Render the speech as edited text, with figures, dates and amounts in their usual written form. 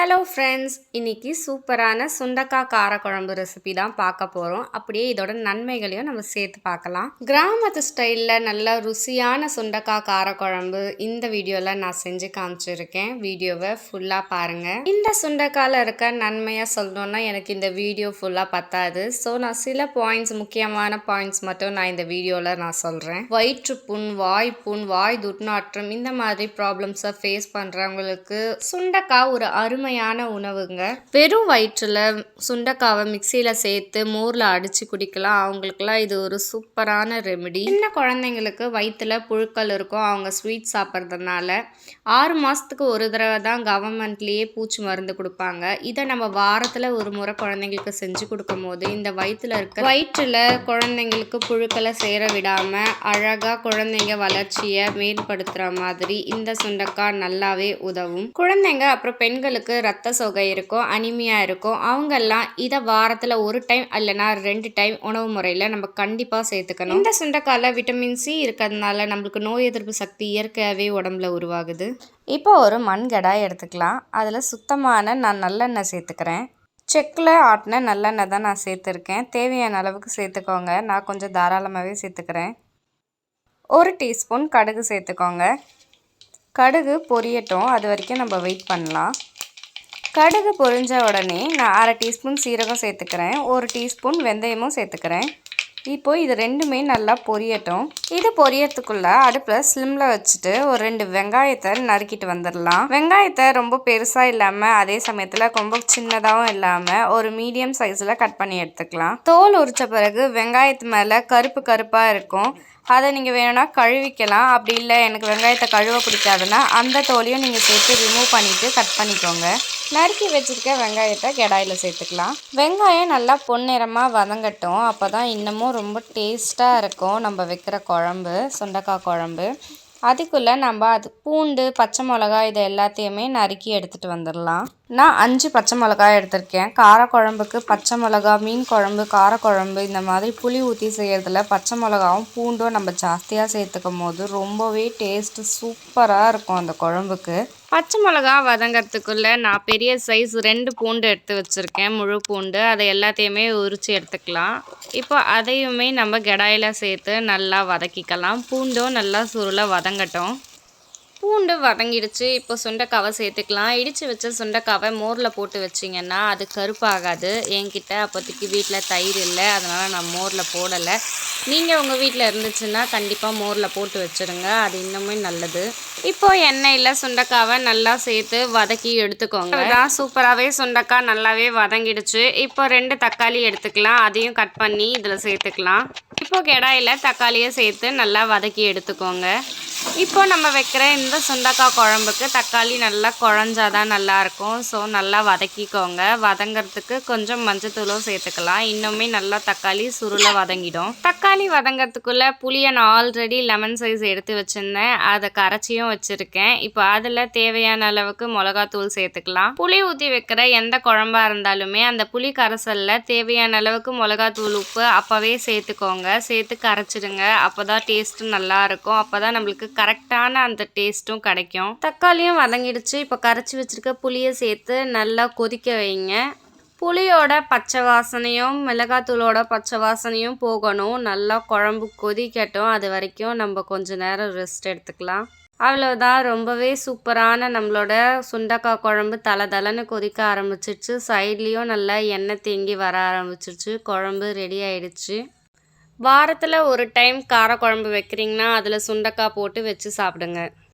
Hello friends, இன்னைக்கு சூப்பரான சுண்டக்காய் காரக்குழம்பு ரெசிபி தான் பார்க்க போகிறோம். அப்படியே இதோட நன்மைகளையும் நம்ம சேர்த்து பார்க்கலாம். கிராமத்து ஸ்டைலில் நல்ல ருசியான சுண்டக்காய் காரக்குழம்பு இந்த வீடியோவில் நான் செஞ்சு காமிச்சிருக்கேன். வீடியோவை ஃபுல்லாக பாருங்கள். இந்த சுண்டக்காயில் இருக்க நன்மையாக சொல்லணுன்னா எனக்கு இந்த வீடியோ ஃபுல்லாக பத்தாது. ஸோ நான் சில முக்கியமான பாயிண்ட்ஸ் மட்டும் நான் இந்த வீடியோவில் நான் சொல்கிறேன். வயிற்றுப்புண், வாய்ப்புண், வாய் துர்நாற்றம் இந்த மாதிரி ப்ராப்ளம்ஸை ஃபேஸ் பண்ணுறவங்களுக்கு சுண்டக்காய் ஒரு அருமையான உணவுங்க. வெறும் வயிற்றுல சுண்டக்காவை மிக்சியில சேர்த்து மோர்ல அடிச்சு குடிக்கலாம். அவங்களுக்குலாம் இது ஒரு சூப்பரான ரெமெடி. சின்ன குழந்தைங்களுக்கு வயிற்றுல புழுக்கள் இருக்கும். அவங்க ஸ்வீட் சாப்பிட்றதுனால 6 மாசத்துக்கு ஒரு தடவை தான் கவர்மெண்ட்லேயே பூச்சி மருந்து கொடுப்பாங்க. இதை நம்ம வாரத்தில் ஒரு முறை குழந்தைங்களுக்கு செஞ்சு கொடுக்கும் போது இந்த வயிற்றுல குழந்தைங்களுக்கு புழுக்களை சேர விடாம அழகா குழந்தைங்க வளர்ச்சியை மேம்படுத்துற மாதிரி இந்த சுண்டக்காய் நல்லாவே உதவும். குழந்தைங்க அப்புறம் பெண்களுக்கு ரத்த சோகை இருக்கும், அனிமியா இருக்கும். அவங்கெல்லாம் இதை வாரத்தில் ஒரு டைம் இல்லைனா 2 டைம் உணவு முறையில் நம்ம கண்டிப்பாக சேர்த்துக்கணும். இந்த சுண்டைக்காயில் விட்டமின் சி இருக்கிறதுனால நம்மளுக்கு நோய் எதிர்ப்பு சக்தி இயற்கையாகவே உடம்புல உருவாகுது. இப்போ ஒரு மண்கடாய் எடுத்துக்கலாம். அதில் சுத்தமான நான் நல்லெண்ணெய் சேர்த்துக்கிறேன். செக்கில் ஆட்டின நல்லெண்ணெய் தான் நான் சேர்த்துருக்கேன். தேவையான அளவுக்கு சேர்த்துக்கோங்க. நான் கொஞ்சம் தாராளமாகவே சேர்த்துக்கிறேன். 1 டீஸ்பூன் கடுகு சேர்த்துக்கோங்க. கடுகு பொரியட்டும், அது வரைக்கும் நம்ம வெயிட் பண்ணலாம். கடுகு பொரிஞ்ச உடனே நான் 1/2 டீஸ்பூன் சீரகம் சேர்த்துக்கிறேன். 1 டீஸ்பூன் வெந்தயமும் சேர்த்துக்கிறேன். இப்போது இது ரெண்டுமே நல்லா பொரியட்டும். இது பொரியறதுக்குள்ளே அடுப்பில் ஸ்லிம்மில் வச்சுட்டு ஒரு 2 வெங்காயத்தை நறுக்கிட்டு வந்துடலாம். வெங்காயத்தை ரொம்ப பெருசாக இல்லாமல் அதே சமயத்தில் ரொம்ப சின்னதாகவும் இல்லாமல் ஒரு மீடியம் சைஸில் கட் பண்ணி எடுத்துக்கலாம். தோல் உரித்த பிறகு வெங்காயத்து மேலே கருப்பு கருப்பாக இருக்கும். அதை நீங்கள் வேணும்னா கழுவிக்கலாம். அப்படி இல்லை எனக்கு வெங்காயத்தை கழுவ பிடிக்காதுன்னா அந்த தோலையும் நீங்கள் சேர்த்து ரிமூவ் பண்ணிவிட்டு கட் பண்ணிக்கோங்க. நறுக்கி வச்சுருக்க வெங்காயத்தை கடாயில் சேர்த்துக்கலாம். வெங்காயம் நல்லா பொன்னிறமாக வதங்கட்டும். அப்போ தான் இன்னமும் ரொம்ப டேஸ்ட்டாக இருக்கும் நம்ம வைக்கிற குழம்பு, சுண்டக்காய் குழம்பு. அதுக்குள்ளே நம்ம பூண்டு, பச்சை மிளகா இது எல்லாத்தையுமே நறுக்கி எடுத்துகிட்டு வந்துடலாம். நான் 5 பச்சை மிளகாய் எடுத்திருக்கேன். காரக்குழம்புக்கு பச்சை மிளகா, மீன் குழம்பு, காரக்குழம்பு இந்த மாதிரி புளி ஊற்றி செய்கிறதுல பச்சை மிளகாவும் பூண்டும் நம்ம ஜாஸ்தியாக சேர்த்துக்கும் போது ரொம்பவே டேஸ்ட்டு சூப்பராக இருக்கும் அந்த குழம்புக்கு. பச்சை மிளகா வதங்கிறதுக்குள்ளே நான் பெரிய சைஸ் 2 பூண்டு எடுத்து வச்சுருக்கேன், முழு பூண்டு. அதை எல்லாத்தையுமே உரித்து எடுத்துக்கலாம். இப்போ அதையுமே நம்ம கடாயில் சேர்த்து நல்லா வதக்கிக்கலாம். பூண்டும் நல்லா சுருள வதங்கட்டும். பூண்டு வதங்கிடுச்சு. இப்போ சுண்டைக்காவை சேர்த்துக்கலாம். இடித்து வச்ச சுண்டைக்காவை மோரில் போட்டு வச்சிங்கன்னா அது கருப்பாகாது. என்கிட்ட அப்போதைக்கு வீட்டில் தயிர் இல்லை, அதனால் நான் மோரில் போடலை. நீங்கள் உங்கள் வீட்டில் இருந்துச்சுன்னா கண்டிப்பாக மோரில் போட்டு வச்சுருங்க, அது இன்னுமே நல்லது. இப்போது எண்ணெயில் சுண்டைக்காவை நல்லா சேர்த்து வதக்கி எடுத்துக்கோங்க. அதான் சூப்பராகவே சுண்டைக்காய் நல்லாவே வதங்கிடுச்சு. இப்போ 2 தக்காளி எடுத்துக்கலாம். அதையும் கட் பண்ணி இதில் சேர்த்துக்கலாம். இப்போ கடாயில் தக்காளியை சேர்த்து நல்லா வதக்கி எடுத்துக்கோங்க. இப்போ நம்ம வைக்கிற இந்த சுண்டக்காய் குழம்புக்கு தக்காளி நல்லா குழஞ்சாதான் நல்லாயிருக்கும். ஸோ நல்லா வதக்கிக்கோங்க. வதங்கிறதுக்கு கொஞ்சம் மஞ்சத்தூளும் சேர்த்துக்கலாம். இன்னுமே நல்லா தக்காளி சுருள வதங்கிடும். தக்காளி வதங்கிறதுக்குள்ளே புளியை நான் ஆல்ரெடி லெமன் சைஸ் எடுத்து வச்சுருந்தேன், அதை கரைச்சியும் வச்சுருக்கேன். இப்போ அதில் தேவையான அளவுக்கு மிளகாத்தூள் சேர்த்துக்கலாம். புளி ஊற்றி வைக்கிற எந்த குழம்பாக இருந்தாலுமே அந்த புளி கரைசலில் தேவையான அளவுக்கு மிளகாத்தூள், உப்பு அப்போவே சேர்த்துக்கோங்க. சேர்த்து கரைச்சிடுங்க. அப்போ தான் டேஸ்ட்டு நல்லாயிருக்கும். அப்போ தான் நம்மளுக்கு கரெக்டான அந்த டேஸ்ட்டும் கிடைக்கும். தக்காளியும் வதங்கிடுச்சு. இப்போ கரைச்சி வச்சுருக்க புளியை சேர்த்து நல்லா கொதிக்க வைங்க. புளியோட பச்சை வாசனையும் மிளகாத்தூளோட பச்சை வாசனையும் போகணும். நல்லா குழம்பு கொதிக்கட்டும். அது வரைக்கும் நம்ம கொஞ்ச நேரம் ரெஸ்ட் எடுத்துக்கலாம். அவ்வளோதான், ரொம்பவே சூப்பரான நம்மளோட சுண்டக்காய் குழம்பு தளன்னு கொதிக்க ஆரம்பிச்சிருச்சு. சைட்லேயும் நல்லா எண்ணெய் தேங்கி வர ஆரம்பிச்சிருச்சு. குழம்பு ரெடி ஆயிடுச்சு. வாரத்தில் ஒரு டைம் காரக்குழம்பு வைக்கிறீங்கன்னா அதில் சுண்டக்காய் போட்டு வச்சு சாப்பிடுங்க.